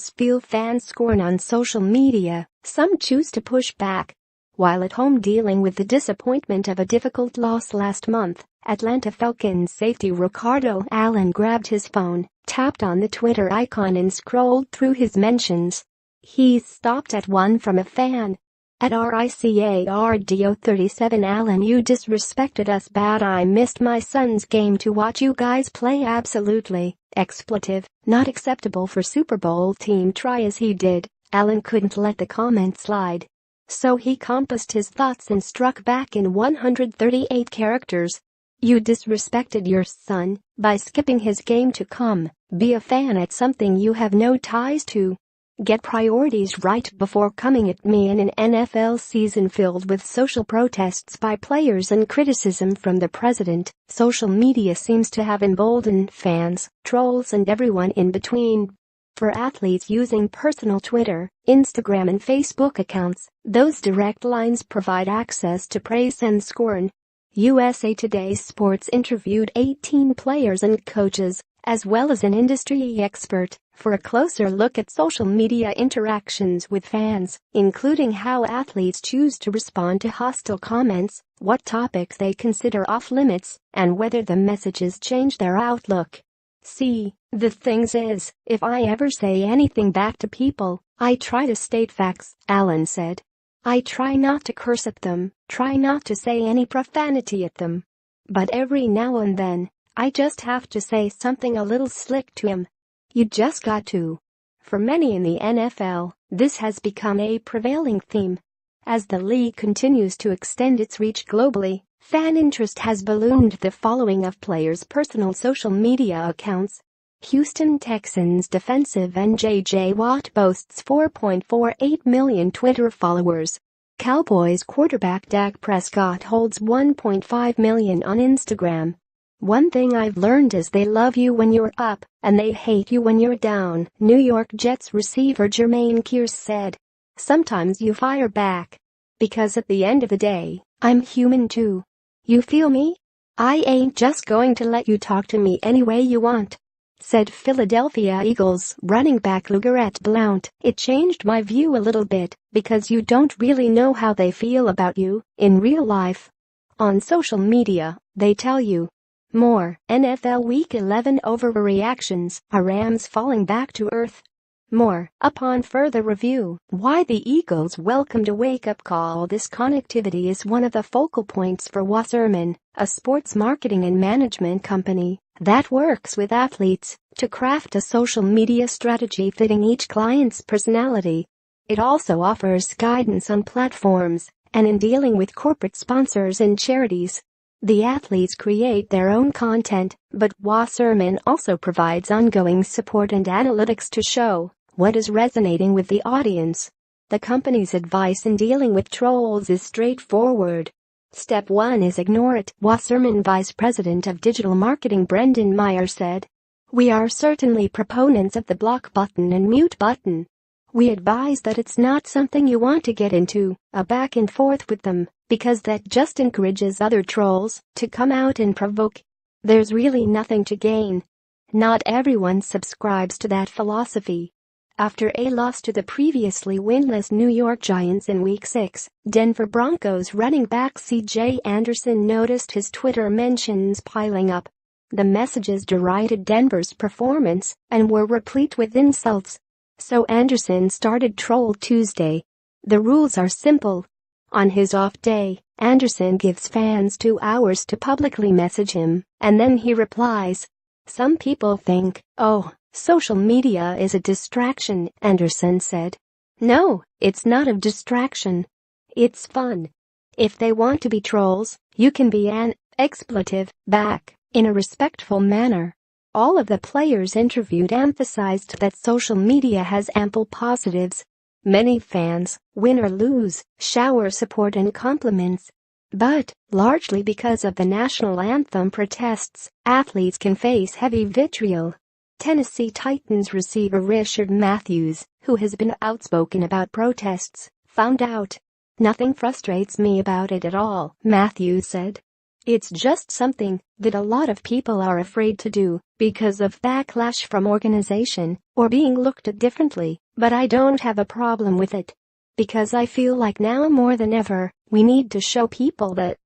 feel fan scorn on social media, some choose to push back. While at home dealing with the disappointment of a difficult loss last month, Atlanta Falcons safety Ricardo Allen grabbed his phone, tapped on the Twitter icon and scrolled through his mentions. He stopped at one from a fan. At RICARDO37 Allen, you disrespected us bad. I missed my son's game to watch you guys play. Absolutely. Expletive, not acceptable for Super Bowl team. Try as he did, Allen couldn't let the comment slide. So he composed his thoughts and struck back in 138 characters. You disrespected your son by skipping his game to come be a fan at something you have no ties to. Get priorities right before coming at me in an NFL season filled with social protests by players and criticism from the president. Social media seems to have emboldened fans, trolls and everyone in between. For athletes using personal Twitter, Instagram and Facebook accounts, those direct lines provide access to praise and scorn. USA Today Sports interviewed 18 players and coaches, as well as an industry expert, for a closer look at social media interactions with fans, including how athletes choose to respond to hostile comments, what topics they consider off-limits, and whether the messages change their outlook. See, the things is, if I ever say anything back to people, I try to state facts, Allen said. I try not to curse at them, try not to say any profanity at them. But every now and then, I just have to say something a little slick to him. You just got to. For many in the NFL, this has become a prevailing theme. As the league continues to extend its reach globally, fan interest has ballooned. The following of players' personal social media accounts. Houston Texans defensive end J.J. Watt boasts 4.48 million Twitter followers. Cowboys quarterback Dak Prescott holds 1.5 million on Instagram. One thing I've learned is they love you when you're up, and they hate you when you're down, New York Jets receiver Jermaine Kearse said. Sometimes you fire back. Because at the end of the day, I'm human too. You feel me? I ain't just going to let you talk to me any way you want, said Philadelphia Eagles running back LeGarrette Blount. It changed my view a little bit, because you don't really know how they feel about you in real life. On social media, they tell you. More NFL Week 11 overreactions, are Rams falling back to earth? More, upon further review, why the Eagles welcomed a wake-up call. This connectivity is one of the focal points for Wasserman, a sports marketing and management company that works with athletes to craft a social media strategy fitting each client's personality. It also offers guidance on platforms and in dealing with corporate sponsors and charities. The athletes create their own content, but Wasserman also provides ongoing support and analytics to show what is resonating with the audience. The company's advice in dealing with trolls is straightforward. Step 1 is ignore it, Wasserman Vice President of Digital Marketing Brendan Meyer said. We are certainly proponents of the block button and mute button. We advise that it's not something you want to get into a back and forth with them, because that just encourages other trolls to come out and provoke. There's really nothing to gain. Not everyone subscribes to that philosophy. After a loss to the previously winless New York Giants in Week 6, Denver Broncos running back C.J. Anderson noticed his Twitter mentions piling up. The messages derided Denver's performance and were replete with insults. So Anderson started Troll Tuesday. The rules are simple. On his off day, Anderson gives fans 2 hours to publicly message him, and then he replies. Some people think, oh, social media is a distraction, Anderson said. No, it's not a distraction. It's fun. If they want to be trolls, you can be an expletive back in a respectful manner. All of the players interviewed emphasized that social media has ample positives. Many fans, win or lose, shower support and compliments. But, largely because of the national anthem protests, athletes can face heavy vitriol. Tennessee Titans receiver Richard Matthews, who has been outspoken about protests, found out. Nothing frustrates me about it at all, Matthews said. It's just something that a lot of people are afraid to do because of backlash from organization or being looked at differently, but I don't have a problem with it. Because I feel like now more than ever, we need to show people that